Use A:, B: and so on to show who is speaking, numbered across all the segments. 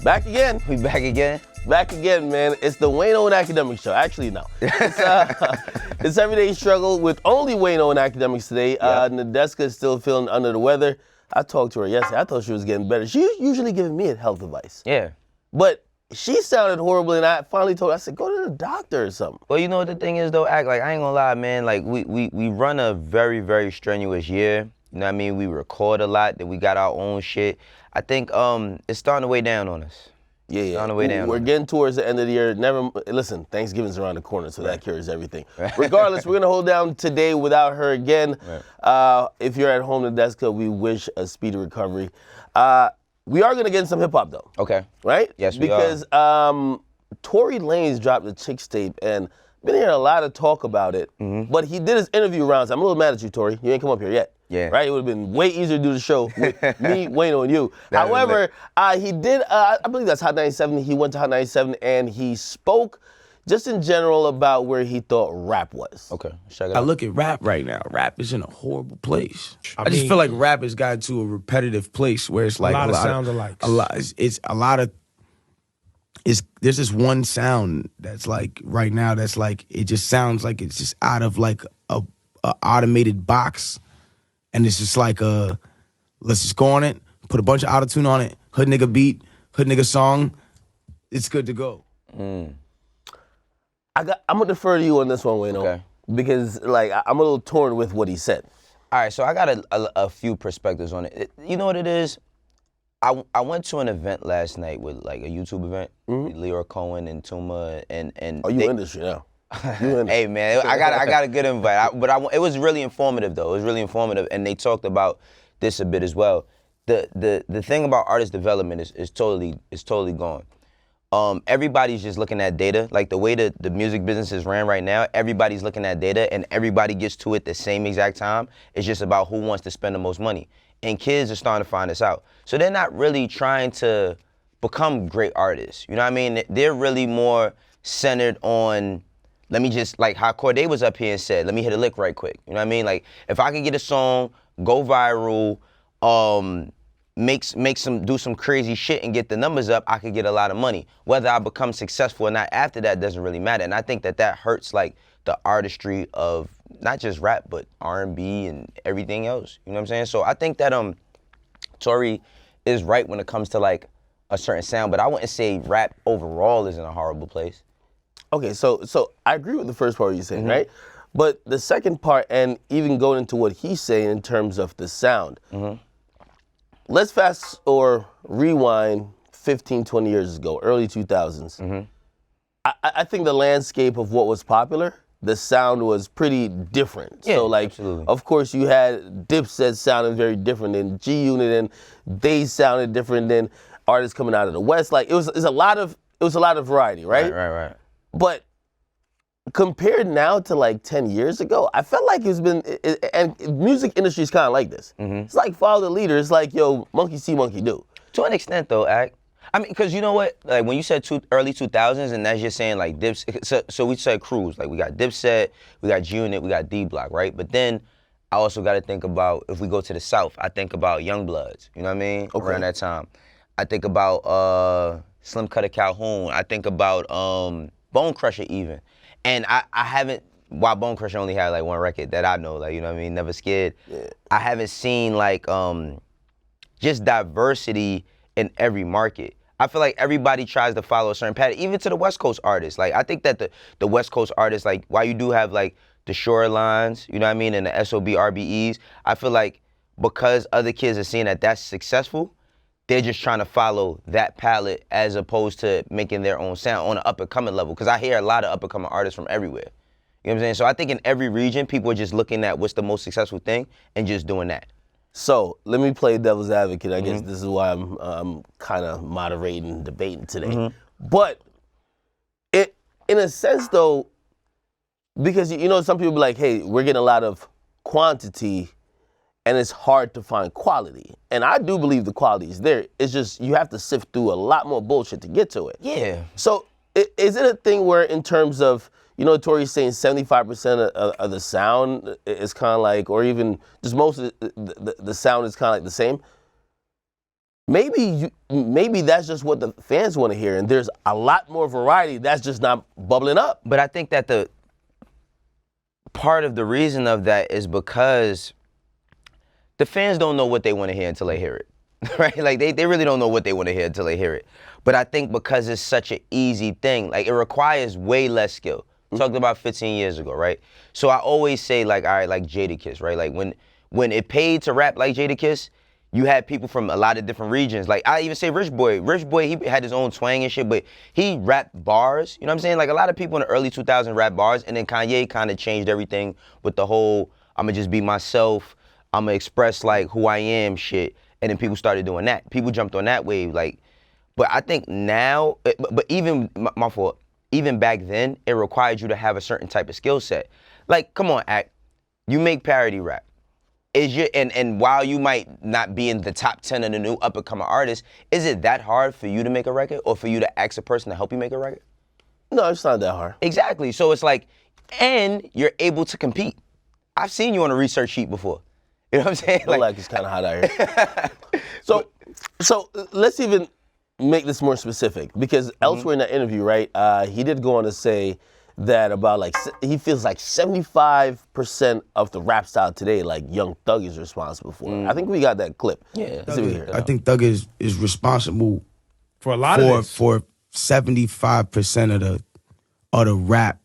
A: Back again.
B: We back again?
A: Back again, man. It's the Wayno and Akademiks show. Actually, no. It's Everyday Struggle with only Wayno and Akademiks today. Nadeska is still feeling under the weather. I talked to her yesterday. I thought she was getting better. She's usually giving me health advice.
B: Yeah.
A: But she sounded horrible, and I finally told her, I said, go to the doctor or something.
B: Well, you know what the thing is, though, I ain't gonna lie, man. Like, we run a very, very strenuous year. You know what I mean? We record a lot, then we got our own shit. I think it's starting to weigh down on us.
A: Yeah.
B: On the way down.
A: We're getting towards the end of the year. Listen, Thanksgiving's around the corner, so that cures everything. Regardless, we're gonna hold down today without her again. If you're at home, Nadeska, we wish a speedy recovery. We are gonna get in some hip hop though. Okay. Right?
B: Yes, we
A: because Tory Lanez dropped a Chixtape, and been hearing a lot of talk about it. But he did his interview rounds. I'm a little mad at you, Tory. You ain't come up here yet.
B: Yeah.
A: Right? It would have been way easier to do the show with me, Wayno, and you. However, he did, I believe that's Hot 97. He went to Hot 97 and he spoke just in general about where he thought rap was.
B: Okay, check it out.
C: I look at rap right now. Rap is in a horrible place. I just feel like rap has gotten to a repetitive place where it's like
D: a lot of sound alikes.
C: There's this one sound that's like right now that's like it just sounds like it's just out of like a automated box, and it's just like let's just go on it, put a bunch of autotune on it, hood nigga beat, hood nigga song, it's good to go.
A: I'm gonna defer to you on this one, Wayno, because like I'm a little torn with what he said.
B: All right, so I got a few perspectives on it. You know what it is? I went to an event last night with like a YouTube event, Leora Cohen and Tuma and
A: Oh, you in this shit now?
B: Hey man, I got a good invite, it was really informative though. It was really informative, and they talked about this a bit as well. The thing about artist development is totally gone. Everybody's just looking at data. Like the way the music business is ran right now, everybody's looking at data and everybody gets to it the same exact time. It's just about who wants to spend the most money. And kids are starting to find this out. So they're not really trying to become great artists. You know what I mean? They're really more centered on, let me just, like how Corday was up here and said, let me hit a lick right quick. You know what I mean? Like if I could get a song, go viral, do some crazy shit and get the numbers up, I could get a lot of money. Whether I become successful or not after that doesn't really matter. And I think that hurts like the artistry of not just rap, but R&B and everything else. You know what I'm saying? So I think that Tory is right when it comes to like a certain sound, but I wouldn't say rap overall is in a horrible place.
A: Okay, so I agree with the first part you said, right? But the second part, and even going into what he's saying in terms of the sound, let's fast or rewind 15, 20 years ago, early 2000s. I think the landscape of what was popular, the sound was pretty different.
B: Yeah,
A: so like,
B: absolutely.
A: Of course you had Dipset sounding very different than G-Unit, and they sounded different than artists coming out of the West. Like it was a lot of variety, right?
B: Right.
A: But compared now to like 10 years ago, I felt like and music industry is kind of like this. It's like follow the leader. It's like, yo, monkey see, monkey do.
B: To an extent though, I mean, because you know what? Like when you said early 2000s, and that's just saying like Dipset, so we said crews. Like we got Dipset, we got G-Unit, we got D-Block, right? But then I also got to think about, if we go to the South, I think about Youngbloods, you know what I mean? Okay. Around that time. I think about Slim Cutter Calhoun. I think about Bone Crusher even. And I haven't, while Bone Crusher only had like one record that I know, like, you know what I mean, Never Scared. Yeah. I haven't seen like just diversity in every market. I feel like everybody tries to follow a certain pattern, even to the West Coast artists. Like I think that the West Coast artists, like while you do have like the Shorelines, you know what I mean, and the SOB RBEs, I feel like because other kids are seeing that that's successful, they're just trying to follow that palette as opposed to making their own sound on an up-and-coming level. Because I hear a lot of up-and-coming artists from everywhere. You know what I'm saying? So I think in every region, people are just looking at what's the most successful thing and just doing that.
A: So let me play devil's advocate. I guess this is why I'm kind of moderating and debating today. But in a sense, though, because you know some people be like, hey, we're getting a lot of quantity and it's hard to find quality. And I do believe the quality is there. It's just you have to sift through a lot more bullshit to get to it.
B: Yeah.
A: So is it a thing where in terms of, you know, Tory's saying 75% of the sound is kind of like, or even just most of the sound is kind of like the same? maybe that's just what the fans want to hear, and there's a lot more variety that's just not bubbling up.
B: But I think that the part of the reason of that is because the fans don't know what they want to hear until they hear it. Right? Like they really don't know what they want to hear until they hear it. But I think because it's such an easy thing, like it requires way less skill. Talked about 15 years ago, right? So I always say like, all right, like Jadakiss, right? Like when it paid to rap like Jadakiss, you had people from a lot of different regions. Like I even say Rich Boy. Rich Boy, he had his own twang and shit, but he rapped bars. You know what I'm saying? Like a lot of people in the early 2000s rap bars, and then Kanye kind of changed everything with the whole I'ma just be myself, I'ma express like who I am shit. And then people started doing that. People jumped on that wave, like. But I think now, but even my fault. Even back then, it required you to have a certain type of skill set. Like, come on, Act. You make parody rap. And while you might not be in the top 10 of the new up and coming artists, is it that hard for you to make a record, or for you to ask a person to help you make a record?
A: No, it's not that hard.
B: Exactly. So it's like, and you're able to compete. I've seen you on a research sheet before. You know what I'm saying?
A: Like it's kind of hot out here. So let's even make this more specific, because elsewhere in that interview, right, he did go on to say that about like he feels like 75% of the rap style today, like Young Thug is responsible for. I think we got that clip.
B: Yeah.
C: I think Thug is responsible
D: For a lot of this.
C: for 75% of the rap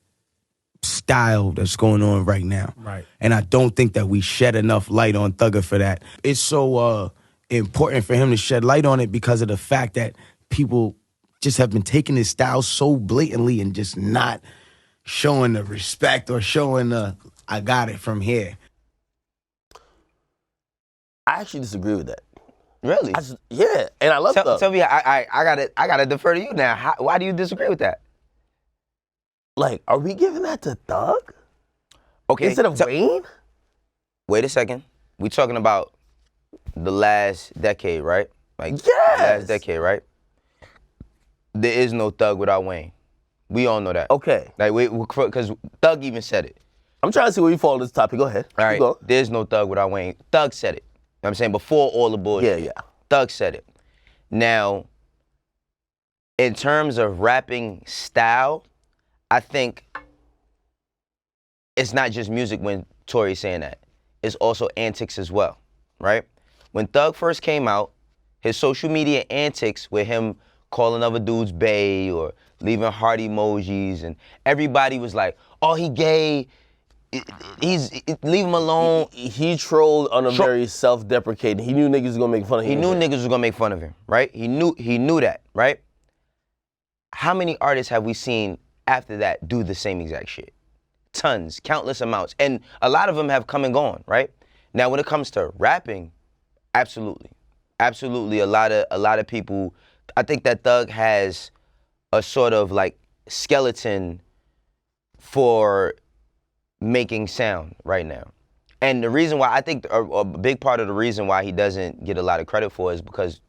C: style that's going on right now.
D: Right.
C: And I don't think that we shed enough light on Thugger for that. It's so important for him to shed light on it because of the fact that people just have been taking his style so blatantly and just not showing the respect or showing the I got it from here.
A: I actually disagree with that.
B: Really?
A: Yeah, and I love Thug.
B: Tell me, I gotta defer to you now. Why do you disagree with that?
A: Like, are we giving that to Thug?
B: Okay.
A: Instead of Wayne?
B: Wait a second. We talking about the last decade, right? Like
A: Yes!
B: last decade, right? There is no Thug without Wayne. We all know that.
A: Okay.
B: Like because Thug even said it.
A: I'm trying to see where you fall on this topic. Go ahead.
B: All right.
A: Go.
B: There's no Thug without Wayne. Thug said it. You know what I'm saying? Before all the bullshit.
A: Yeah.
B: Thug said it. Now, in terms of rapping style, I think it's not just music when Tory's saying that. It's also antics as well, right? When Thug first came out, his social media antics with him calling other dudes bae or leaving heart emojis, and everybody was like, oh, he gay, leave him alone.
A: He trolled on a very self-deprecating. He knew niggas was gonna make fun of him.
B: He knew niggas was gonna make fun of him, right? He knew that, right? How many artists have we seen after that do the same exact shit? Tons, countless amounts. And a lot of them have come and gone, right? Now, when it comes to rapping, absolutely. Absolutely, a lot of people, I think that Thug has a sort of like skeleton for making sound right now. And the reason why, I think a big part of the reason why he doesn't get a lot of credit for it is because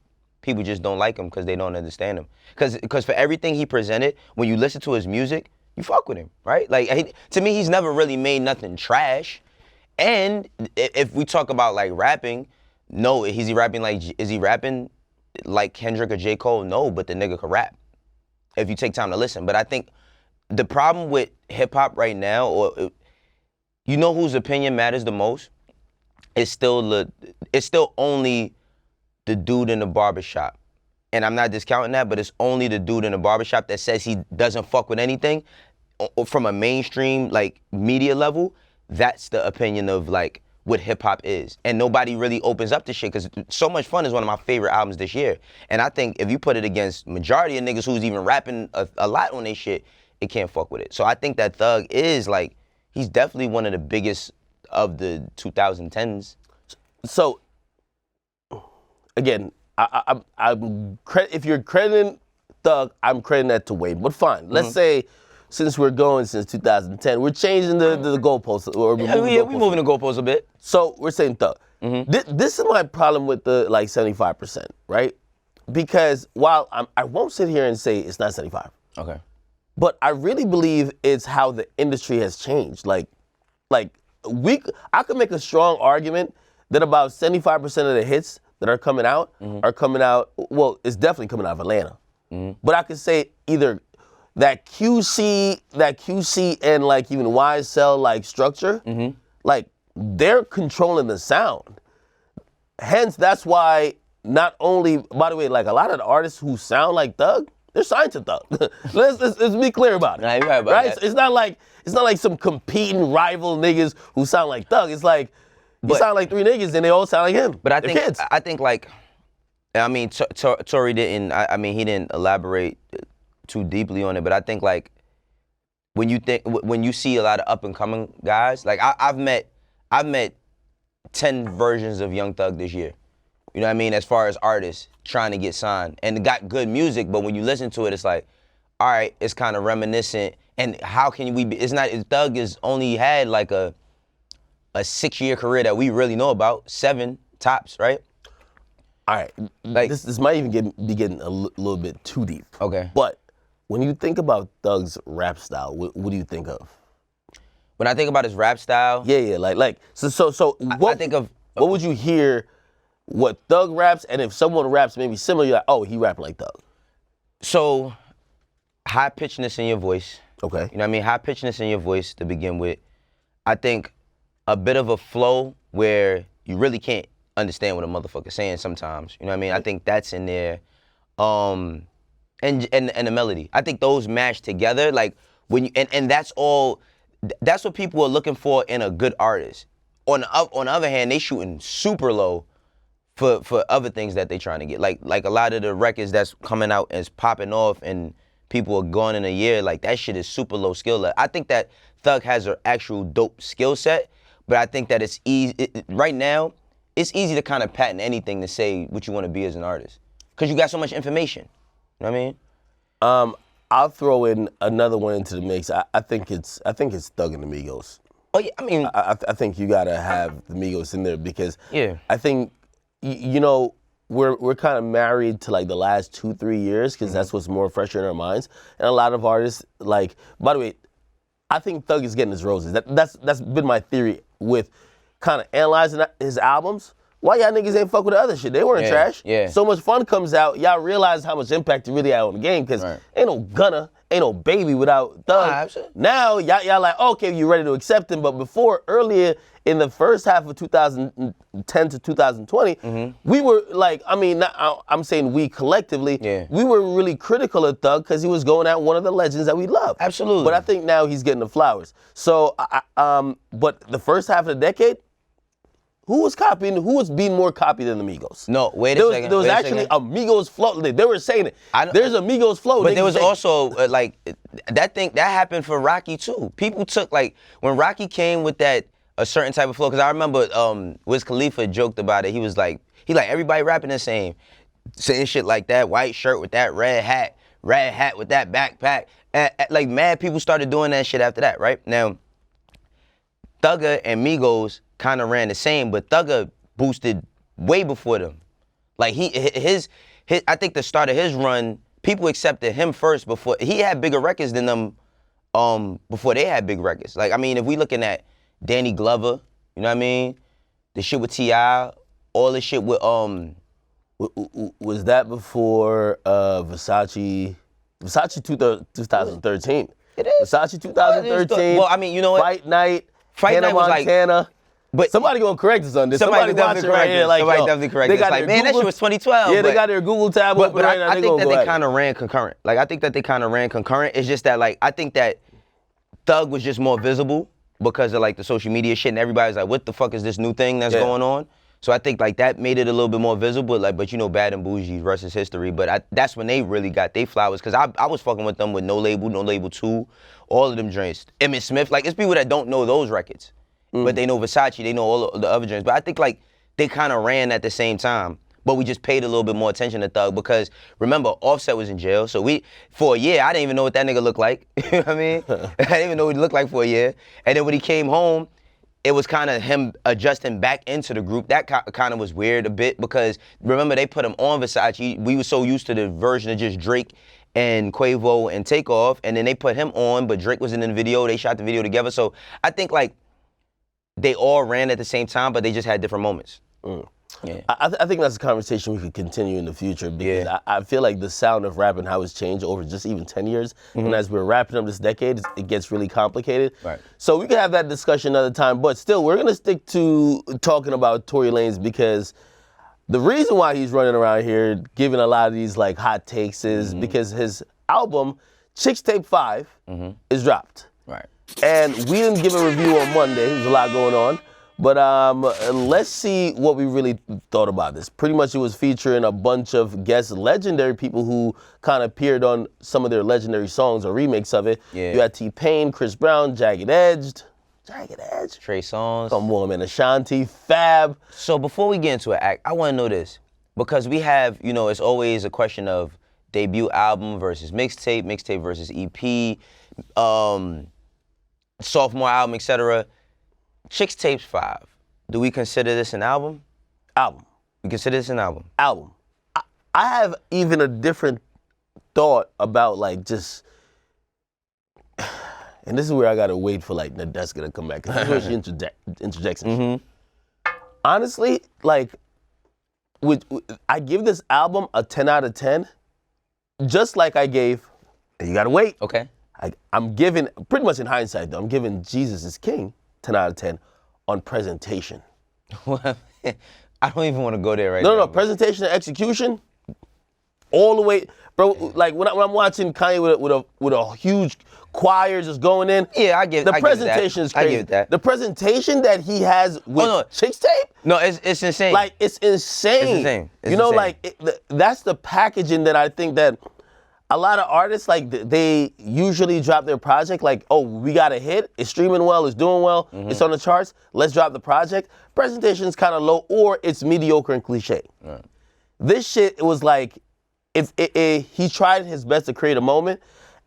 B: people just don't like him because they don't understand him. Because for everything he presented, when you listen to his music, you fuck with him, right? Like, to me, he's never really made nothing trash. And if we talk about like rapping, no, is he rapping like Kendrick or J. Cole? No, but the nigga can rap if you take time to listen. But I think the problem with hip hop right now, or you know whose opinion matters the most? It's still only the dude in the barbershop. And I'm not discounting that, but it's only the dude in the barbershop that says he doesn't fuck with anything from a mainstream like media level. That's the opinion of like what hip hop is. And nobody really opens up to shit, because So Much Fun is one of my favorite albums this year. And I think if you put it against majority of niggas who's even rapping a lot on their shit, it can't fuck with it. So I think that Thug is like, he's definitely one of the biggest of the 2010s.
A: So, again, if you're crediting Thug, I'm crediting that to Wayne. But fine, let's say, since we're going since 2010, we're changing the goalposts. We're
B: moving the goalposts a bit.
A: So we're saying Thug. This is my problem with the like 75%, right? Because while I won't sit here and say it's not 75.
B: Okay.
A: But I really believe it's how the industry has changed. I could make a strong argument that about 75% of the hits that are coming out are coming out. Well, it's definitely coming out of Atlanta. But I could say either that QC and like even YSL like structure, like they're controlling the sound. Hence, that's why not only, by the way, like a lot of the artists who sound like Thug, they're signed to Thug. let's be clear about it.
B: Nah, you're right about that.
A: It's not like some competing rival niggas who sound like Thug. It's like you sound like three niggas and they all sound like him.
B: But
A: I
B: think like, I mean, Tory didn't. I mean, he didn't elaborate too deeply on it. But I think like when you see a lot of up and coming guys, like I've met 10 versions of Young Thug this year. You know what I mean? As far as artists trying to get signed and got good music, but when you listen to it, it's like, all right, it's kind of reminiscent. And how can we be? It's not. Thug has only had like a 6-year career that we really know about, 7 tops, right?
A: All right, like this might even be getting a little bit too deep.
B: Okay.
A: But when you think about Thug's rap style, what do you think of?
B: When I think about his rap style,
A: so what,
B: I think of
A: what would you hear what Thug raps, and if someone raps maybe similar, you're like, oh, he rapping like Thug.
B: So high pitchedness in your voice.
A: Okay.
B: You know what I mean? High pitchedness in your voice to begin with. I think a bit of a flow where you really can't understand what a motherfucker's saying sometimes. You know what I mean? I think that's in there. And the melody. I think those mash together. Like when you and that's all. That's what people are looking for in a good artist. On the other hand, they shooting super low for other things that they trying to get. Like a lot of the records that's coming out and is popping off and people are gone in a year. Like that shit is super low skill. I think that Thug has an actual dope skill set, but I think that it's easy right now. It's easy to kind of patent anything to say what you want to be as an artist, because you got so much information. You know what I mean?
A: I'll throw in another one into the mix. I think it's Thug and the Migos.
B: Oh yeah, I mean,
A: I think you gotta have the Migos in there because
B: yeah.
A: I think you know we're kind of married to like the last 2-3 years because that's what's more fresher in our minds. And a lot of artists like. By the way, I think Thug is getting his roses. That's been my theory with kind of analyzing his albums. Why y'all niggas ain't fuck with the other shit? They weren't trash.
B: Yeah.
A: So much fun comes out. Y'all realize how much impact it really had on the game because ain't no Gunna, ain't no Baby without Thug. Now y'all like, okay, you ready to accept him. But before, earlier in the first half of 2010 to 2020, we were like, I mean, I'm saying we collectively, we were really critical of Thug because he was going at one of the legends that we love.
B: Absolutely.
A: But I think now he's getting the flowers. So, but the first half of the decade, who was being more copied than the Migos?
B: No, wait a second.
A: There was actually a Migos flow. They were saying it. There's a Migos flow.
B: But there was also like that happened for Rocky too. People took like when Rocky came with that a certain type of flow. Because I remember Wiz Khalifa joked about it. He was like, everybody rapping the same, saying shit like that. White shirt with that red hat with that backpack. And, like mad people started doing that shit after that, right? Now, Thugger and Migos kind of ran the same, but Thugger boosted way before them. Like his I think the start of his run, people accepted him first before he had bigger records than them before they had big records. Like I mean, if we looking at Danny Glover, you know what I mean? The shit with T.I., all the shit with
A: was that before Versace 2013?
B: It is.
A: Versace 2013.
B: Well, I mean, you know what?
A: Fight Night
B: Night was
A: Montana.
B: like, but
A: somebody gonna correct us on this.
B: Somebody
A: watching right here, like,
B: somebody definitely correct us. Like, man, that shit was 2012.
A: Yeah, they got their Google tab open right now.
B: I think that they kind of ran concurrent. Like, I think that they kind of ran concurrent. It's just that, like, I think that Thug was just more visible because of, like, the social media shit, and everybody's like, what the fuck is this new thing that's going on? So I think, like, that made it a little bit more visible. Like, but you know, Bad and Bougie versus History. But that's when they really got their flowers. Because I was fucking with them with No Label 2, all of them joints. Emmett Smith. Like, it's people that don't know those records. But they know Versace, they know all the other joints. But I think, like, they kind of ran at the same time. But we just paid a little bit more attention to Thug because, remember, Offset was in jail. So for a year, I didn't even know what that nigga looked like. You know what I mean? I didn't even know what he looked like for a year. And then when he came home, it was kind of him adjusting back into the group. That kind of was weird a bit because, remember, they put him on Versace. We were so used to the version of just Drake and Quavo and Takeoff. And then they put him on, but Drake was in the video. They shot the video together. So I think, like, they all ran at the same time, but they just had different moments. Yeah.
A: I think that's a conversation we could continue in the future because I feel like the sound of rap and how it's changed over just even 10 years. And as we're wrapping up this decade, it gets really complicated.
B: Right.
A: So we can have that discussion another time. But still, we're going to stick to talking about Tory Lanez because the reason why he's running around here giving a lot of these like hot takes is because his album, Chixtape 5, is dropped.
B: Right.
A: And we didn't give a review on Monday. There's a lot going on. But let's see what we really thought about this. Pretty much it was featuring a bunch of guest legendary people who kind of appeared on some of their legendary songs or remakes of it.
B: Yeah.
A: You had T-Pain, Chris Brown, Jagged Edge.
B: Trey Songz.
A: Come on, man. Ashanti, Fab.
B: So before we get into it, I want to know this. Because we have, you know, it's always a question of debut album versus mixtape, mixtape versus EP, sophomore album, etc. Chixtape 5. Do we consider this an album?
A: Album.
B: We consider this an album?
A: Album. I have even a different thought about like just, and this is where I gotta wait for like Nadeska to come back. Cause this is where she interjects. Honestly, like, I give this album a 10 out of 10, just like I gave, and you gotta wait.
B: Okay.
A: I'm giving, pretty much in hindsight though, I'm giving Jesus is King 10 out of 10 on presentation.
B: I don't even want to go there right now.
A: No, presentation and execution, all the way, bro. Like when I'm watching Kanye with a huge choir just going in.
B: Yeah, I get
A: the presentation is crazy.
B: I get that.
A: The presentation that he has with Chixtape.
B: No, it's insane.
A: Like it's insane.
B: It's insane. It's
A: you know,
B: insane.
A: like that's the packaging that I think that a lot of artists, like, they usually drop their project like, oh, we got a hit, it's streaming well, it's doing well, it's on the charts, let's drop the project. Presentation's kind of low, or it's mediocre and cliche.
B: Right.
A: This shit, it was like, he tried his best to create a moment,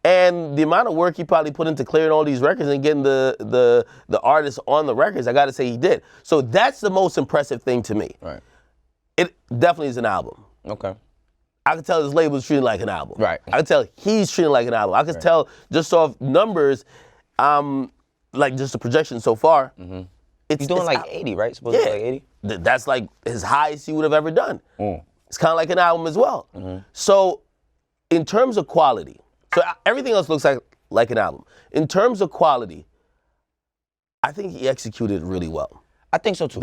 A: and the amount of work he probably put into clearing all these records and getting the artists on the records, I gotta say he did. So that's the most impressive thing to me.
B: Right.
A: It definitely is an album.
B: Okay.
A: I can tell his label's treating like an album.
B: Right.
A: I can tell he's treating like an album. I can tell just off numbers, like just the projection so far.
B: He's doing like 80, right? Supposed to be like 80?
A: That's like his highest he would have ever done. It's kind of like an album as well. So in terms of quality, so everything else looks like an album. In terms of quality, I think he executed really well.
B: I think so too.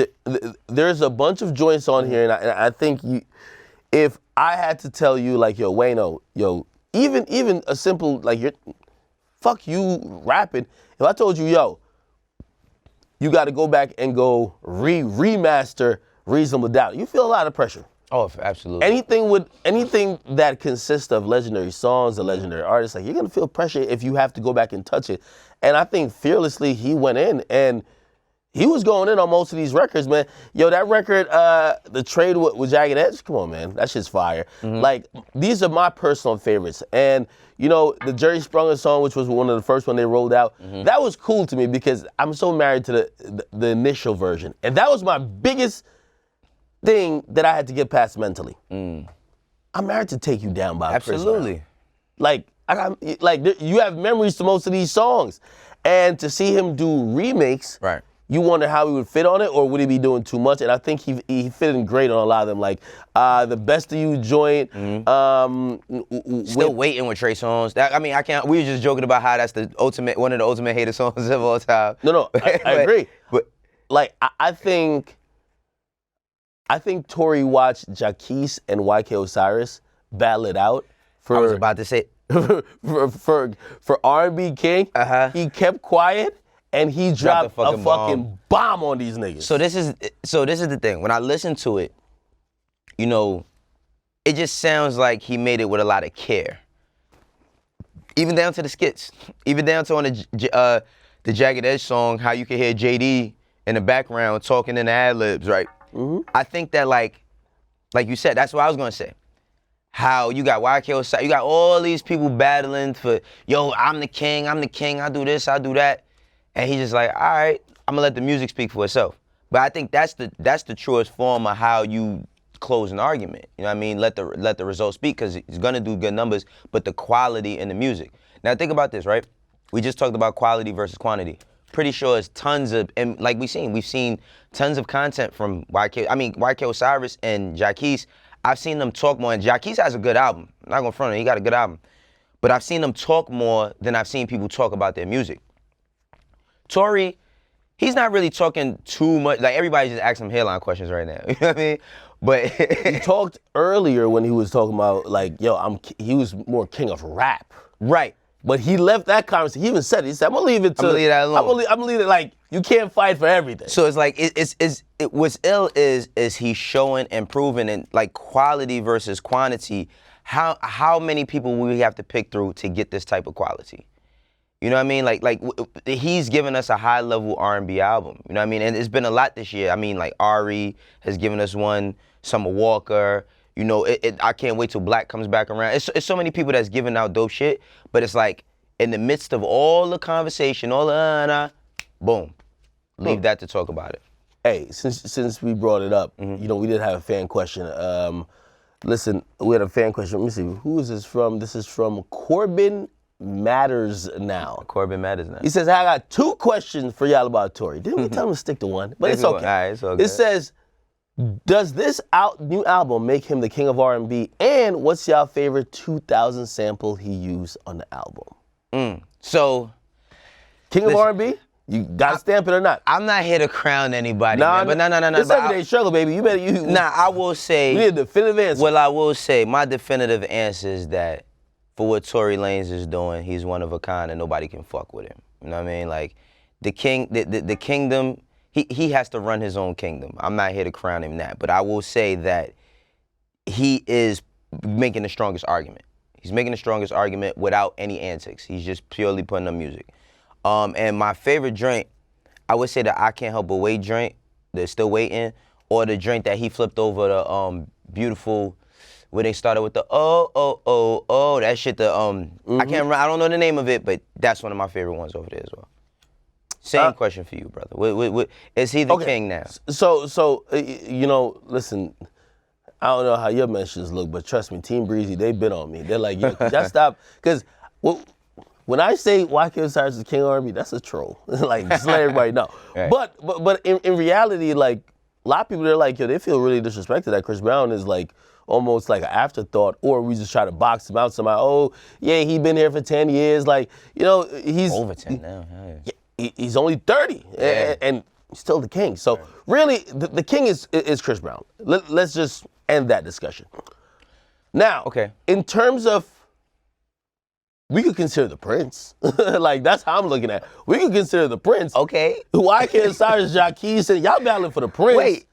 A: There's a bunch of joints on here, and I think if I had to tell you, like, yo, Wayno, yo, even a simple, like, fuck you rapping, if I told you, yo, you got to go back and go remaster Reasonable Doubt, you feel a lot of pressure.
B: Oh, absolutely.
A: Anything that consists of legendary songs, a legendary artist, like, you're going to feel pressure if you have to go back and touch it. And I think fearlessly he went in, and he was going in on most of these records, man. Yo, that record, the trade with Jagged Edge, come on, man. That shit's fire. Like, these are my personal favorites. And, you know, the Jerry Sprunger song, which was one of the first one they rolled out, that was cool to me because I'm so married to the initial version. And that was my biggest thing that I had to get past mentally. I'm married to Take You Down by Chris Brown.
B: Absolutely.
A: Like, you have memories to most of these songs. And to see him do remakes,
B: Right.
A: you wonder how he would fit on it, or would he be doing too much? And I think he fit in great on a lot of them, like the Best of You joint.
B: Still waiting with Trey Songz. I can't. We were just joking about how that's one of the ultimate hated songs of all time.
A: No, I agree. But like, I think Tory watched Jaquise and YK Osiris battle it out for.
B: I was about to say
A: for R&B King. He kept quiet. And he dropped a fucking bomb on these niggas.
B: So this is the thing. When I listen to it, you know, it just sounds like he made it with a lot of care. Even down to the skits. Even down to on the Jagged Edge song, how you can hear JD in the background talking in the ad-libs, right? I think that like you said, that's what I was gonna say. How you got YK, you got all these people battling for, yo, I'm the king, I do this, I do that. And he's just like, all right, I'm gonna let the music speak for itself. But I think that's the truest form of how you close an argument. You know what I mean? Let the results speak, because he's gonna do good numbers, but the quality in the music. Now think about this, right? We just talked about quality versus quantity. pretty sure it's tons of, and like we've seen tons of content from YK Osiris and Jacquees. I've seen them talk more, and Jacquees has a good album. I'm not gonna front him, he got a good album. But I've seen them talk more than I've seen people talk about their music. Tory, he's not really talking too much. Like, everybody's just asking him hairline questions right now. You know what I mean? But
A: he talked earlier when he was talking about, like, he was more king of rap.
B: Right.
A: But he left that conversation. He even said it. He said, I'm going to leave it to...
B: I'm going to leave that alone.
A: I'm going to leave it, like, you can't fight for everything.
B: So it's like, what's ill is he's showing and proving, and like, quality versus quantity, how many people will we have to pick through to get this type of quality? You know what I mean? Like he's given us a high-level R&B album. You know what I mean? And it's been a lot this year. I mean, like, Ari has given us one, Summer Walker. You know, I can't wait till Black comes back around. It's so many people that's giving out dope shit, but it's like, in the midst of all the conversation, all the boom, leave that to talk about it.
A: Hey, since we brought it up, you know, we did have a fan question. Listen, we had a fan question. Let me see, who is this from? This is from Corbin Matters Now.
B: Corbin Matters Now.
A: He says, I got 2 questions for y'all about Tory. Didn't we tell him to stick to one? But it's okay.
B: All right, it's okay.
A: It says, does this new album make him the king of R&B? And what's y'all favorite 2000 sample he used on the album?
B: So,
A: king of R&B? You gotta stamp it or not?
B: I'm not here to crown anybody, man. But no.
A: It's everyday struggle, baby. You better
B: I will say.
A: We need a definitive answer.
B: Well, I will say, my definitive answer is that for what Tory Lanez is doing, he's one of a kind and nobody can fuck with him. You know what I mean? Like, the kingdom, he has to run his own kingdom. I'm not here to crown him that. But I will say that he is making the strongest argument. He's making the strongest argument without any antics. He's just purely putting on music. And my favorite joint, I would say the I Can't Help But Wait joint, the Still Waiting, or the joint that he flipped over the Beautiful, where they started with the oh, that shit, I can't remember, I don't know the name of it, but that's one of my favorite ones over there as well. Same question for you, brother. Is he the king now?
A: So you know, listen, I don't know how your mentions look, but trust me, Team Breezy, they've been on me. They're like, yo, just stop, because when I say YK Osiris is king of R&B, that's a troll. Like, just let everybody know. Right. But in reality, like, a lot of people, they're like, yo, they feel really disrespected that Chris Brown is like almost like an afterthought, or we just try to box him out somehow. Oh, yeah, he been here for 10 years. Like, you know, he's
B: over 10 now.
A: He's only 30, and still the king. So really, the king is Chris Brown. Let's just end that discussion. Now, in terms of, we could consider the Prince. Like, that's how I'm looking at it. We could consider the Prince.
B: Okay.
A: YK Osiris, Jacquees, and y'all battling for the Prince.
B: Wait,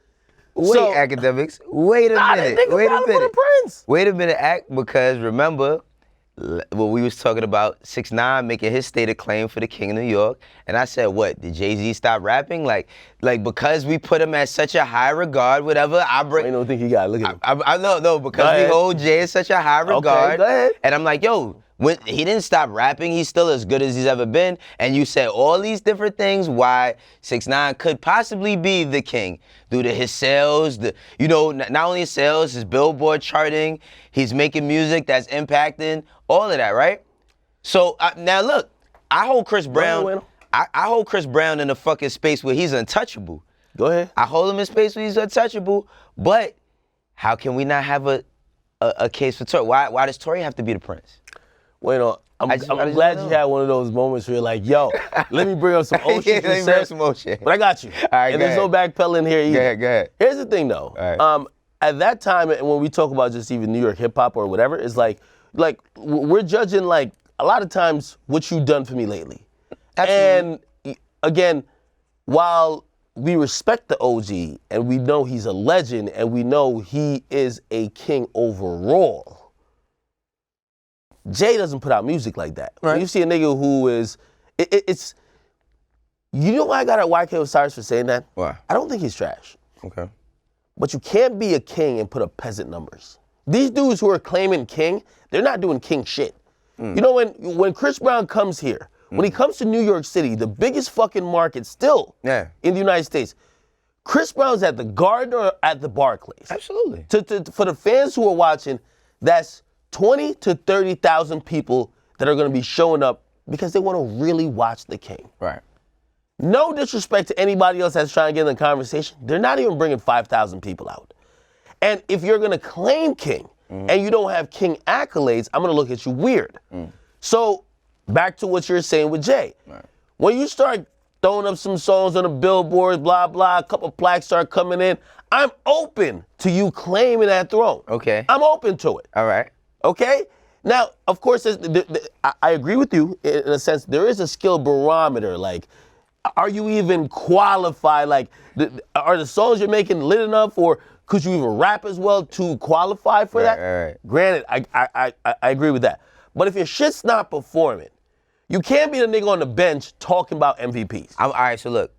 B: Akademiks. Wait a minute.
A: Wait a minute.
B: Wait a minute, Act, because remember what we was talking about, 6ix9ine making his stated claim for the King of New York, and I said, what, did Jay-Z stop rapping? Like because we put him at such a high regard, whatever, I don't
A: think he got it. Look at him.
B: I no, because we hold Jay in such a high regard.
A: Okay, go ahead.
B: And I'm like, yo, when he didn't stop rapping, he's still as good as he's ever been. And you said all these different things why 6ix9ine could possibly be the king due to his sales, not only his sales, his Billboard charting, he's making music that's impacting, all of that, right? So now look, I hold Chris Brown. I hold Chris Brown in a fucking space where he's untouchable.
A: Go ahead.
B: I hold him in space where he's untouchable. But how can we not have a case for Tory? Why does Tory have to be the Prince?
A: Wayno, I'm glad you had one of those moments where you're like, yo, let me bring up some old shit.
B: Let me bring up some old shit.
A: But I got you.
B: All right,
A: and there's no backpedaling here either.
B: Go ahead.
A: Here's the thing, though.
B: Right.
A: At that time, and when we talk about just even New York hip hop or whatever, it's like we're judging, like, a lot of times what you've done for me lately. Absolutely. And again, while we respect the OG and we know he's a legend and we know he is a king overall, Jay doesn't put out music like that. Right. When you see a nigga who is, it's, you know why I got at YK Osiris for saying that?
B: Why?
A: I don't think he's trash.
B: Okay.
A: But you can't be a king and put up peasant numbers. These dudes who are claiming king, they're not doing king shit. You know, when Chris Brown comes here, when he comes to New York City, the biggest fucking market still in the United States, Chris Brown's at the Garden or at the Barclays.
B: Absolutely.
A: For the fans who are watching, that's 20 to 30,000 people that are going to be showing up because they want to really watch the king.
B: Right.
A: no disrespect to anybody else that's trying to get in the conversation, they're not even bringing 5,000 people out. And if you're gonna claim King and you don't have King accolades, I'm gonna look at you weird. So back to what you're saying with Jay.
B: Right.
A: When you start throwing up some songs on the billboards, blah, blah, a couple plaques start coming in, I'm open to you claiming that throne.
B: Okay.
A: I'm open to it.
B: All right.
A: Okay? Now, of course, I agree with you in a sense. There is a skill barometer. Like, are you even qualified? Like, are the songs you're making lit enough, or could you even rap as well to qualify for that?
B: Right.
A: Granted, I agree with that. But if your shit's not performing, you can't be the nigga on the bench talking about MVPs.
B: All right, so look.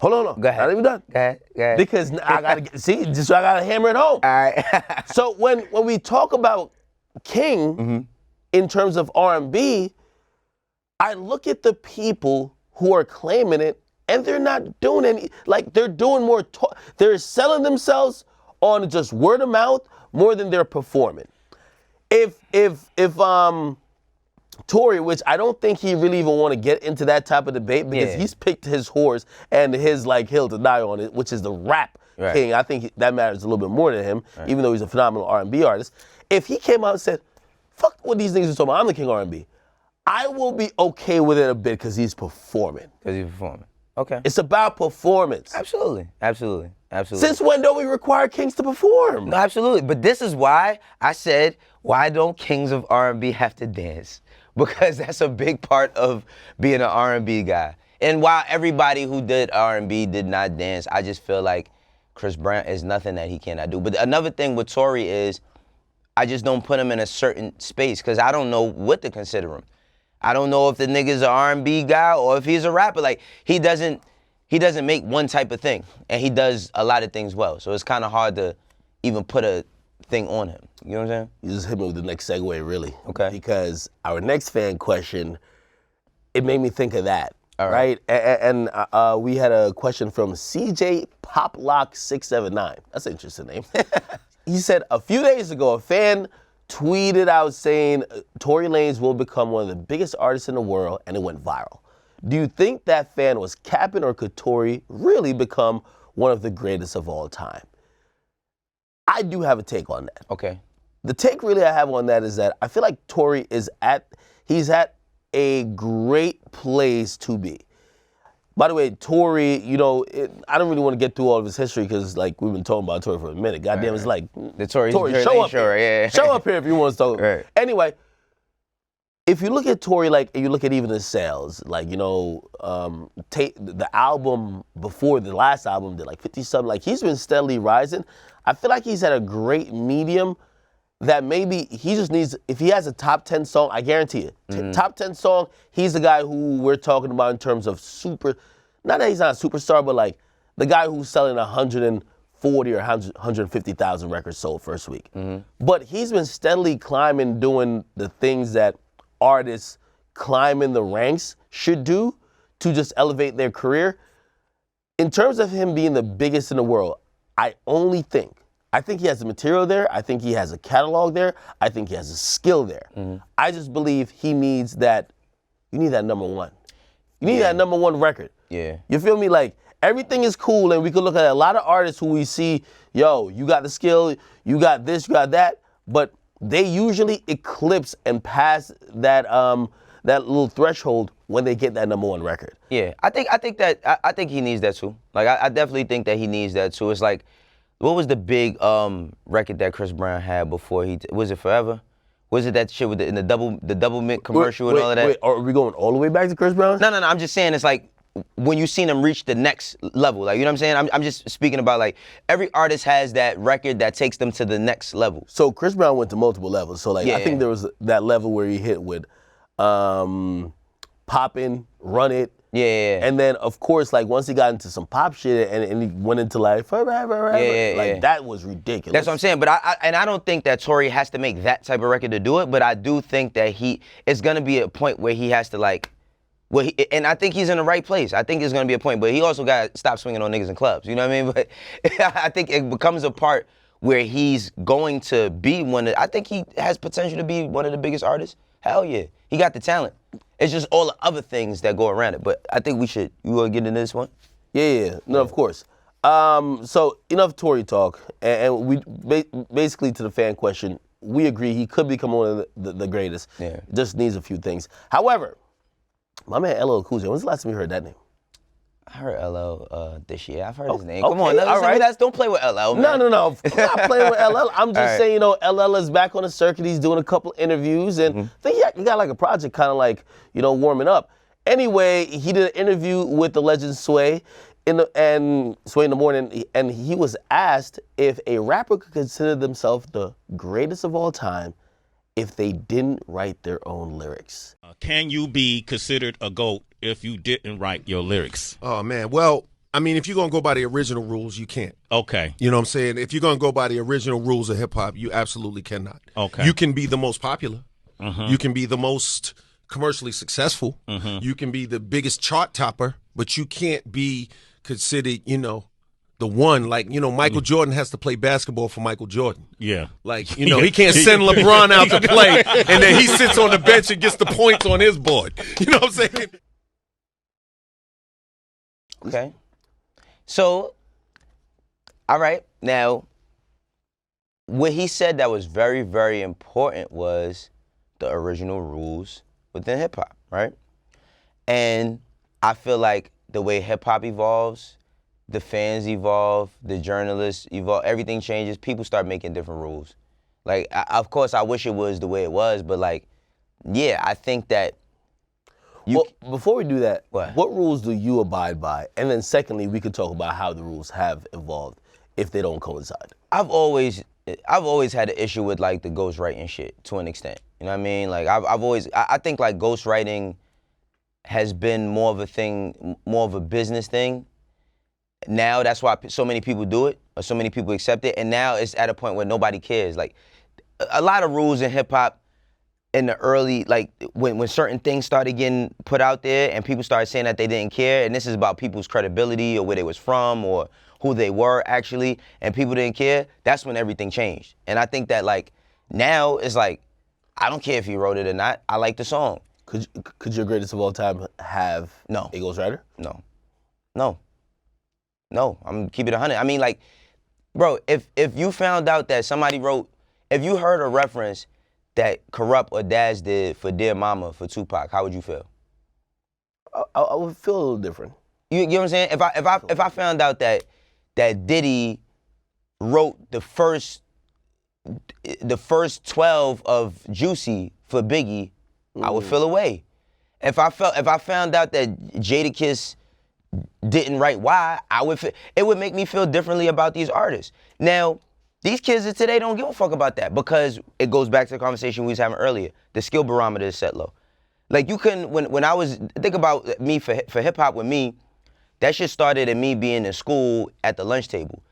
A: Hold on.
B: Go ahead.
A: Not even done.
B: Go ahead.
A: Because I gotta just so I gotta hammer it home.
B: All right.
A: So when we talk about King in terms of R&B, I look at the people who are claiming it, and they're not doing any. Like, they're doing more. They're selling themselves on just word of mouth more than they're performing. If Tory, which I don't think he really even want to get into that type of debate, because he's picked his horse and his hill to die on it, which is the rap king. I think that matters a little bit more to him, even though he's a phenomenal R&B artist. If he came out and said, fuck what these niggas are talking about, I'm the king of R&B, I will be okay with it a bit because he's performing.
B: Okay.
A: It's about performance.
B: Absolutely.
A: Since when don't we require kings to perform?
B: No, absolutely. But this is why I said, why don't kings of R&B have to dance? Because that's a big part of being an R&B guy. And while everybody who did R&B did not dance, I just feel like Chris Brown is nothing that he cannot do. But another thing with Tory is I just don't put him in a certain space because I don't know what to consider him. I don't know if the nigga's an R&B guy or if he's a rapper. Like, he doesn't make one type of thing, and he does a lot of things well. So it's kind of hard to even put a thing on him. You know what I'm saying?
A: You just hit me with the next segue, really.
B: Okay.
A: Because our next fan question, it made me think of that.
B: All right.
A: And we had a question from CJ Poplock679. That's an interesting name. He said, a few days ago, a fan tweeted out saying Tory Lanez will become one of the biggest artists in the world, and it went viral. Do you think that fan was capping, or could Tory really become one of the greatest of all time? I do have a take on that.
B: Okay.
A: The take really I have on that is that I feel like Tory he's at a great place to be. By the way, Tory, I don't really want to get through all of his history because, like, we've been talking about Tory for a minute. Goddamn, it's like,
B: the Tory
A: show up here.
B: Yeah.
A: Show up here if you want to talk.
B: Right.
A: Anyway, if you look at Tory, like, and you look at even his sales, like, the album before the last album did like 50-something. Like, he's been steadily rising. I feel like he's at a great medium that maybe he just needs, if he has a top 10 song, I guarantee it. Top 10 song, he's the guy who we're talking about in terms of not that he's not a superstar, but like the guy who's selling 140 or 150,000 records sold first week. But he's been steadily climbing, doing the things that artists climbing the ranks should do to just elevate their career. In terms of him being the biggest in the world, I think he has the material there. I think he has a catalog there. I think he has a skill there. I just believe he needs that. You need that number one. You need that number one record.
B: Yeah.
A: You feel me? Like, everything is cool, and we could look at a lot of artists who we see, you got the skill, you got this, you got that, but they usually eclipse and pass that little threshold when they get that number one record.
B: Yeah, I think he needs that too. Like, I definitely think that he needs that too. It's like, what was the big record that Chris Brown had before was it Forever? Was it that shit with the double mint commercial and all of that?
A: Wait, are we going all the way back to Chris Brown?
B: No. I'm just saying, it's like when you seen him reach the next level. Like, you know what I'm saying? I'm just speaking about, like, every artist has that record that takes them to the next level.
A: So Chris Brown went to multiple levels. So, like, I think there was that level where he hit with Poppin', Run It.
B: Yeah.
A: And then, of course, like, once he got into some pop shit and he went into, like, Forever. That was ridiculous.
B: That's what I'm saying. But I don't think that Tory has to make that type of record to do it, but I do think that it's going to be a point where he has to, like, and I think he's in the right place. I think it's going to be a point, but he also got to stop swinging on niggas in clubs. You know what I mean? But I think it becomes a part where he's going to be I think he has potential to be one of the biggest artists. Hell yeah. He got the talent. It's just all the other things that go around it. But I think you want to get into this one?
A: Yeah. No, of course. So enough Tory talk, and we basically to the fan question, we agree he could become one of the greatest.
B: Yeah.
A: Just needs a few things. However, my man LL Cool J, when's the last time you heard that name?
B: I heard LL this year. I've heard his name.
A: Okay,
B: Come on,
A: all right.
B: Don't play with LL, man.
A: No. I'm not playing with LL. I'm just saying, LL is back on the circuit. He's doing a couple interviews, and I think he got like a project kind of like, warming up. Anyway, he did an interview with the legend Sway Sway in the Morning, and he was asked if a rapper could consider themselves the greatest of all time if they didn't write their own lyrics.
E: Can you be considered a GOAT if you didn't write your lyrics?
F: Oh, man. Well, I mean, if you're going to go by the original rules, you can't.
E: Okay.
F: You know what I'm saying? If you're going to go by the original rules of hip-hop, you absolutely cannot.
E: Okay.
F: You can be the most popular. You can be the most commercially successful. You can be the biggest chart topper, but you can't be considered, the one. Like, Michael Jordan has to play basketball for Michael Jordan.
E: Yeah.
F: Like, he can't send LeBron out to play, and then he sits on the bench and gets the points on his board. You know what I'm saying?
B: Okay. So, all right. Now, what he said that was very, very important was the original rules within hip-hop, right? And I feel like the way hip-hop evolves, the fans evolve, the journalists evolve, everything changes. People start making different rules. Like, of course, I wish it was the way it was, but like, yeah, I think that
A: Well, before we do that,
B: What?
A: what rules do you abide by? And then secondly, we could talk about how the rules have evolved if they don't coincide.
B: I've always had an issue with like the ghostwriting shit to an extent. You know what I mean? Like I think like ghostwriting has been more of a thing, more of a business thing. Now that's why so many people do it, or so many people accept it, and now it's at a point where nobody cares. Like a lot of rules in hip hop in the early, like when certain things started getting put out there and people started saying that they didn't care, and this is about people's credibility or where they was from or who they were actually, and people didn't care, that's when everything changed. And I think that like now it's like, I don't care if you wrote it or not, I like the song.
A: Could your greatest of all time have a ghostwriter?
B: No, I'm gonna keep it 100. I mean, like, bro, if you found out that somebody wrote, if you heard a reference that Corrupt or Daz did for Dear Mama for Tupac, how would you feel?
A: I would feel a little different.
B: You know what I'm saying? If I found out that Diddy wrote the first 12 of Juicy for Biggie, I would feel away. If I found out that Jadakiss didn't write Why, it would make me feel differently about these artists. Now, these kids of today don't give a fuck about that because it goes back to the conversation we was having earlier. The skill barometer is set low. Like you couldn't, when I was, think about me for hip hop with me, that shit started in me being in school at the lunch table.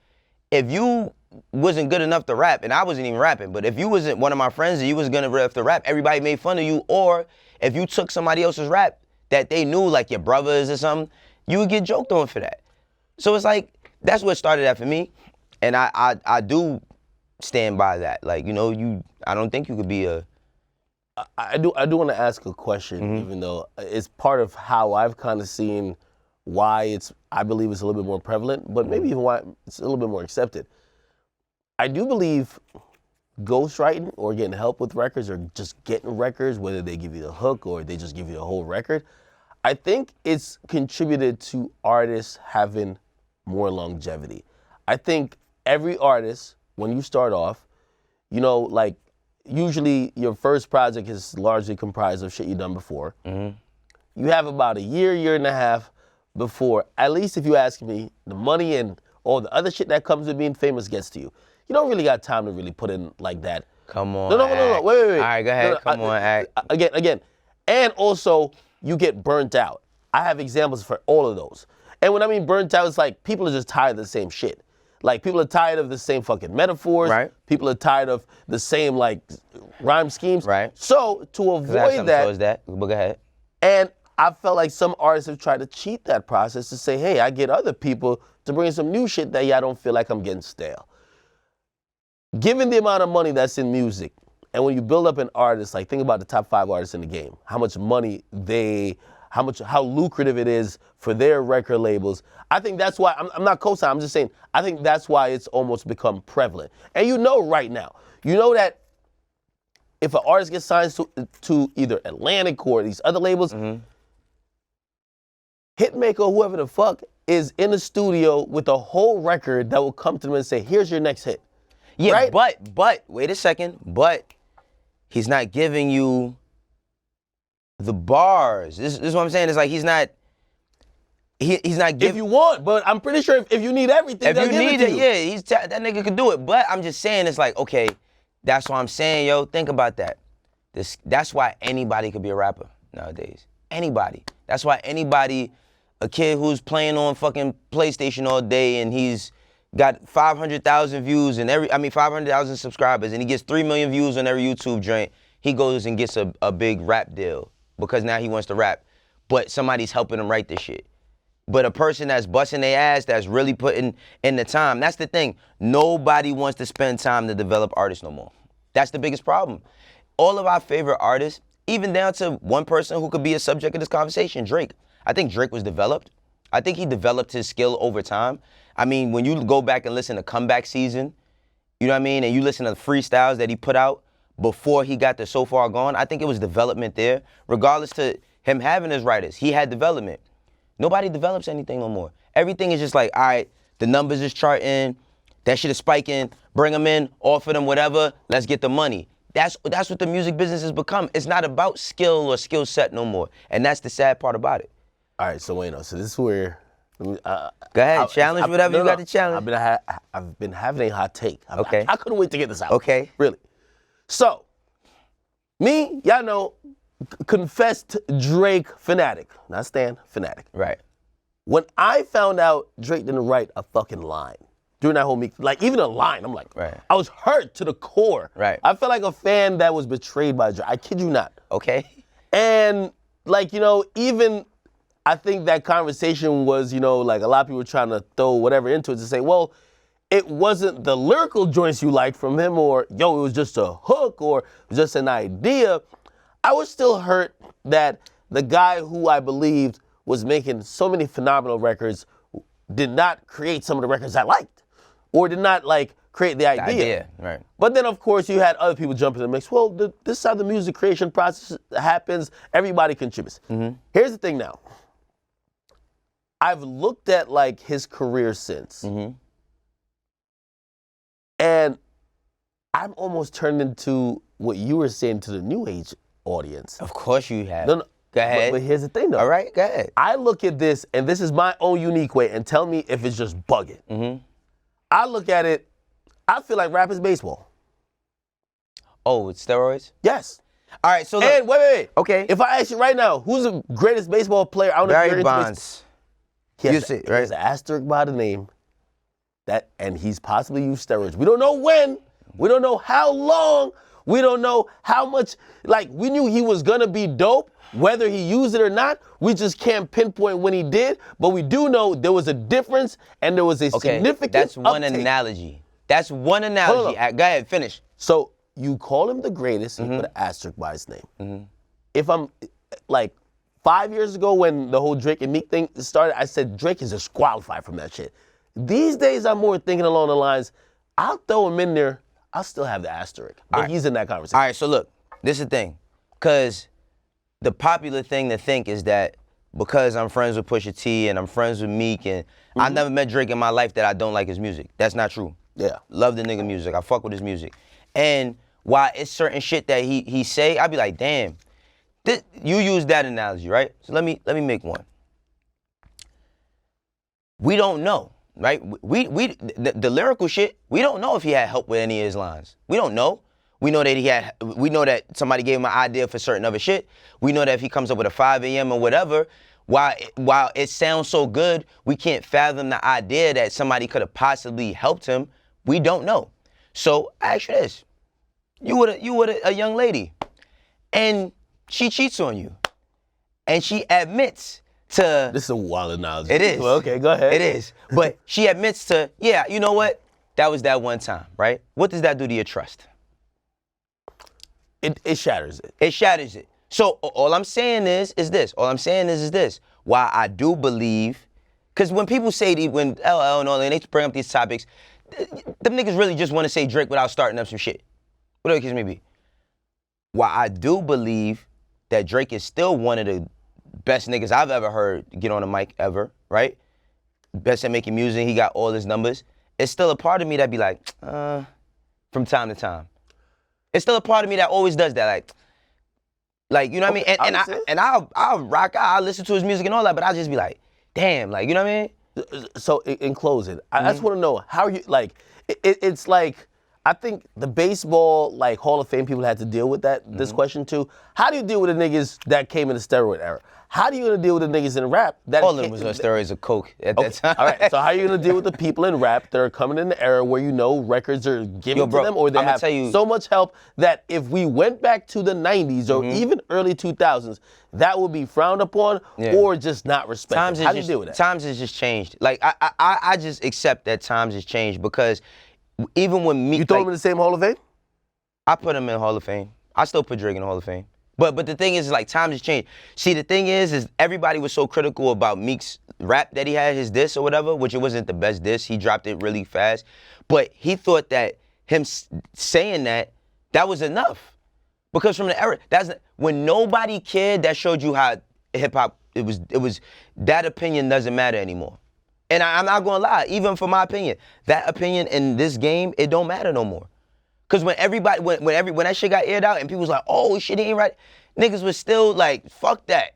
B: If you wasn't good enough to rap, and I wasn't even rapping, but if you wasn't one of my friends and you was gonna have to rap, everybody made fun of you, or if you took somebody else's rap that they knew, like your brothers or something, you would get joked on for that. So it's like, that's what started that for me. And I do stand by that. Like, I don't think you could be a...
A: I do want to ask a question, even though it's part of how I've kind of seen why I believe it's a little bit more prevalent, but maybe even why it's a little bit more accepted. I do believe ghostwriting or getting help with records or just getting records, whether they give you the hook or they just give you the whole record, I think it's contributed to artists having more longevity. I think every artist, when you start off, like usually your first project is largely comprised of shit you've done before. You have about a year and a half before, at least if you ask me, the money and all the other shit that comes with being famous gets to you. You don't really got time to really put in like that.
B: Come on,
A: No, wait.
B: All right, go ahead, come on, act.
A: Again. And also, you get burnt out. I have examples for all of those. And when I mean burnt out, it's like people are just tired of the same shit. Like people are tired of the same fucking metaphors.
B: Right.
A: People are tired of the same like rhyme schemes.
B: Right.
A: So to avoid that,
B: but go ahead.
A: and I felt like some artists have tried to cheat that process to say, hey, I get other people to bring some new shit that I don't feel like I'm getting stale. Given the amount of money that's in music And when you build up an artist, like think about the top 5 artists in the game, how much money how lucrative it is for their record labels. I think that's why, I'm not co-signing, I'm just saying, I think that's why it's almost become prevalent. And you know right now, you know that if an artist gets signed to either Atlantic or these other labels, Hitmaker or whoever the fuck is in the studio with a whole record that will come to them and say, here's your next hit.
B: Yeah,
A: right?
B: but, wait a second, but he's not giving you the bars. This is what I'm saying. It's like he's not giving.
A: If you want, but I'm pretty sure if you need everything,
B: If you need it, yeah, that nigga could do it. But I'm just saying, it's like, okay, that's what I'm saying, yo. Think about that. That's why anybody could be a rapper nowadays. Anybody. That's why anybody, a kid who's playing on fucking PlayStation all day and he's got 500,000 views and 500,000 subscribers and he gets 3 million views on every YouTube joint, he goes and gets a big rap deal because now he wants to rap. But somebody's helping him write this shit. But a person that's busting their ass, that's really putting in the time, that's the thing. Nobody wants to spend time to develop artists no more. That's the biggest problem. All of our favorite artists, even down to one person who could be a subject of this conversation, Drake. I think Drake was developed. I think he developed his skill over time. I mean, when you go back and listen to Comeback Season, you know what I mean, and you listen to the freestyles that he put out before he got to So Far Gone, I think it was development there. Regardless to him having his writers, he had development. Nobody develops anything no more. Everything is just like, all right, the numbers is charting, that shit is spiking, bring them in, offer them whatever, let's get the money. That's what the music business has become. It's not about skill or skill set no more. And that's the sad part about it.
A: All right, so Wayno, so this is where...
B: Go ahead, challenge whatever you got to challenge.
A: I've been having a hot take.
B: Okay.
A: I couldn't wait to get this out.
B: Okay.
A: Really. So, me, y'all know, confessed Drake fanatic. Not Stan, fanatic.
B: Right.
A: When I found out Drake didn't write a fucking line during that whole meet, like even a line, I'm like,
B: right.
A: I was hurt to the core.
B: Right.
A: I felt like a fan that was betrayed by Drake. I kid you not.
B: Okay.
A: And like, you know, even I think that conversation was, you know, like a lot of people were trying to throw whatever into it to say, well, it wasn't the lyrical joints you liked from him or, yo, it was just a hook or just an idea. I was still hurt that the guy who I believed was making so many phenomenal records did not create some of the records I liked or did not like create the idea.
B: Right.
A: But then of course you had other people jump in the mix. Well, this is how the music creation process happens. Everybody contributes. Here's the thing now. I've looked at like his career since and I'm almost turned into what you were saying to the new age audience.
B: Of course you have.
A: No,
B: go ahead.
A: But here's the thing though.
B: All right, go ahead.
A: I look at this, and this is my own unique way, and tell me if it's just bugging. I look at it, I feel like rap is baseball.
B: Oh, with steroids?
A: Yes.
B: All right, so look.
A: And wait.
B: Okay.
A: If I ask you right now, who's the greatest baseball player? I don't know if you're
B: Barry
A: into
B: Bonds.
A: He
B: You see,
A: has
B: right?
A: an asterisk by the name, and he's possibly used steroids. We don't know when, we don't know how long, we don't know how much, like we knew he was gonna be dope, whether he used it or not, we just can't pinpoint when he did, but we do know there was a difference and there was a significant
B: that's one
A: uptake.
B: analogy. That's one analogy. Go ahead, finish.
A: So you call him the greatest, and you put an asterisk by his name. If I'm, like, 5 years ago when the whole Drake and Meek thing started, I said Drake is disqualified from that shit. These days I'm more thinking along the lines, I'll throw him in there, I'll still have the asterisk, but he's in that conversation.
B: All right, so look, this is the thing, because the popular thing to think is that because I'm friends with Pusha T and I'm friends with Meek and I've never met Drake in my life that I don't like his music. That's not true.
A: Yeah.
B: Love the nigga music. I fuck with his music. And while it's certain shit that he say, I be like, damn, you use that analogy, right? So let me make one. We don't know, right? The lyrical shit, we don't know if he had help with any of his lines. We don't know. We know that somebody gave him an idea for certain other shit. We know that if he comes up with a 5 a.m. or whatever, while it sounds so good, we can't fathom the idea that somebody could have possibly helped him. We don't know. So I ask you this. You with a young lady, and she cheats on you, and she admits to...
A: This is a wild analogy.
B: It is.
A: Well, okay, go ahead.
B: It is. But she admits to, yeah, you know what? That was that one time, right? What does that do to your trust?
A: It shatters it.
B: It shatters it. So all I'm saying is this. All I'm saying is this. Why I do believe, because when people say, when LL and all, and they bring up these topics, them niggas really just want to say Drake without starting up some shit. Whatever the case may be. Why I do believe that Drake is still one of the best niggas I've ever heard get on a mic ever, right? Best at making music, he got all his numbers. It's still a part of me that be like, from time to time. It's still a part of me that always does that, like you know what I mean? And I'll rock out, I'll listen to his music and all that, but I'll just be like, damn, like, you know what I mean?
A: So in closing, I just want to know how you, like, it's like, I think the baseball, like, Hall of Fame people had to deal with this question too. How do you deal with the niggas that came in the steroid era? How do you gonna deal with the niggas in rap?
B: All of them was on steroids of coke at that time.
A: All right, so how are you gonna deal with the people in rap that are coming in the era where you know records are given to them, or they have so much help that if we went back to the 90s or even early 2000s, that would be frowned upon or just not respected? How do you deal with that?
B: Times has just changed. Like, I just accept that times has changed because even when me...
A: You throw him in the same Hall of Fame?
B: I put him in Hall of Fame. I still put Drake in the Hall of Fame. But the thing is, like, times has changed. See, the thing is everybody was so critical about Meek's rap that he had, his diss or whatever, which it wasn't the best diss. He dropped it really fast. But he thought that him saying that was enough. Because from the era, when nobody cared, that showed you how hip-hop, it was, that opinion doesn't matter anymore. And I'm not gonna lie, even for my opinion, that opinion in this game, it don't matter no more. Cause when everybody, when that shit got aired out and people was like, oh, shit ain't right, niggas was still like, fuck that.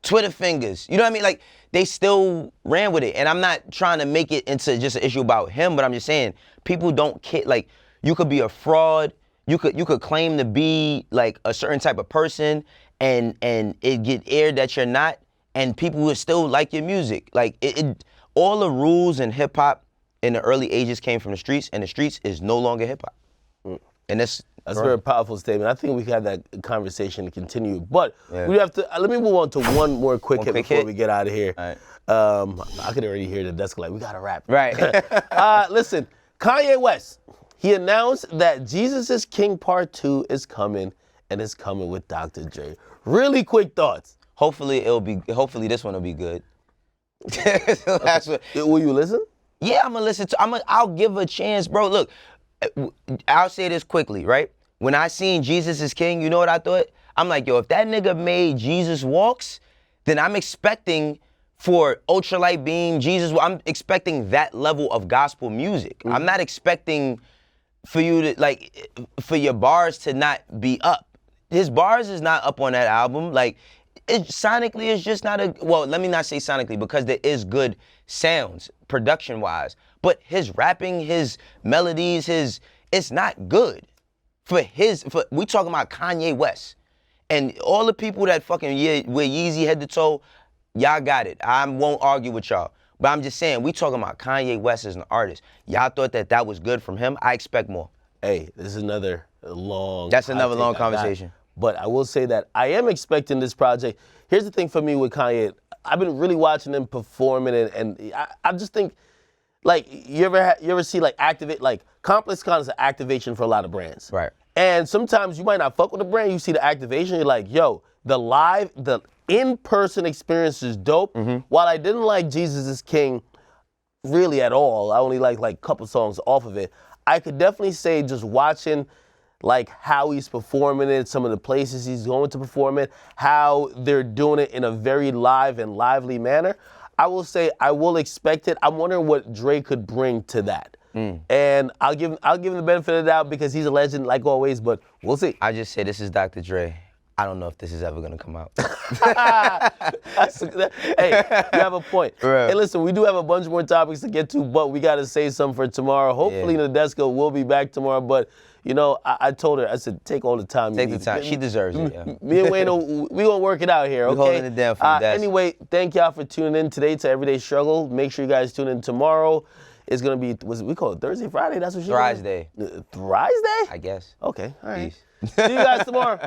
B: Twitter fingers. You know what I mean? Like, they still ran with it. And I'm not trying to make it into just an issue about him, but I'm just saying, people don't care. Like, you could be a fraud, you could claim to be like a certain type of person and it get aired that you're not, and people would still like your music. Like, all the rules in hip hop in the early ages came from the streets, and the streets is no longer hip hop. And that's
A: a very powerful statement. I think we can have that conversation to continue, but we have to. Let me move on to one more quick hit before we get out of here.
B: Right.
A: I could already hear the desk like, we gotta wrap.
B: Right.
A: Listen, Kanye West. He announced that Jesus is King Part 2 is coming, and it's coming with Dr. Dre. Really quick thoughts.
B: Hopefully this one will be good.
A: Will you listen?
B: Yeah, I'm gonna listen to. I'll give a chance, bro. Look, I'll say this quickly, right? When I seen Jesus is King, you know what I thought? I'm like, yo, if that nigga made Jesus Walks, then I'm expecting for Ultralight Beam, Jesus, I'm expecting that level of gospel music. I'm not expecting for you to, like, for your bars to not be up. His bars is not up on that album. Like, sonically, it's just not well, let me not say sonically, because there is good sounds, production-wise. But his rapping, his melodies, it's not good. We talking about Kanye West. And all the people that fucking wear Yeezy head to toe, y'all got it. I won't argue with y'all. But I'm just saying, we talking about Kanye West as an artist. Y'all thought that was good from him? I expect more.
A: Hey, this is another long...
B: That's another long conversation.
A: But I will say that I am expecting this project. Here's the thing for me with Kanye. I've been really watching him performing, and I just think, like, you ever see, like, Activate, like, Complex Con is an activation for a lot of brands.
B: Right.
A: And sometimes you might not fuck with the brand, you see the activation, you're like, yo, the in-person experience is dope. While I didn't like Jesus is King really at all, I only like a couple songs off of it, I could definitely say just watching, like, how he's performing it, some of the places he's going to perform it, how they're doing it in a very live and lively manner, I will say I will expect it. I'm wondering what Dre could bring to that. And I'll give him the benefit of the doubt because he's a legend like always, but we'll see.
B: I just say this is Dr. Dre. I don't know if this is ever gonna come out.
A: Hey, you have a point.
B: Right.
A: Hey, listen, we do have a bunch more topics to get to, but we gotta save some for tomorrow. Hopefully Nadesco will be back tomorrow, but you know, I told her, I said, take all the time you need.
B: Take the time. She deserves it. Yeah.
A: Me and Wayno, we gonna work it out here, okay?
B: We're holding it down for you, Des.
A: Anyway, thank y'all for tuning in today to Everyday Struggle. Make sure you guys tune in tomorrow. It's gonna be, we call it Thursday, Friday? That's what she
B: Thursday.
A: Thursday?
B: I guess.
A: Okay, all right.
B: Peace.
A: See you guys tomorrow.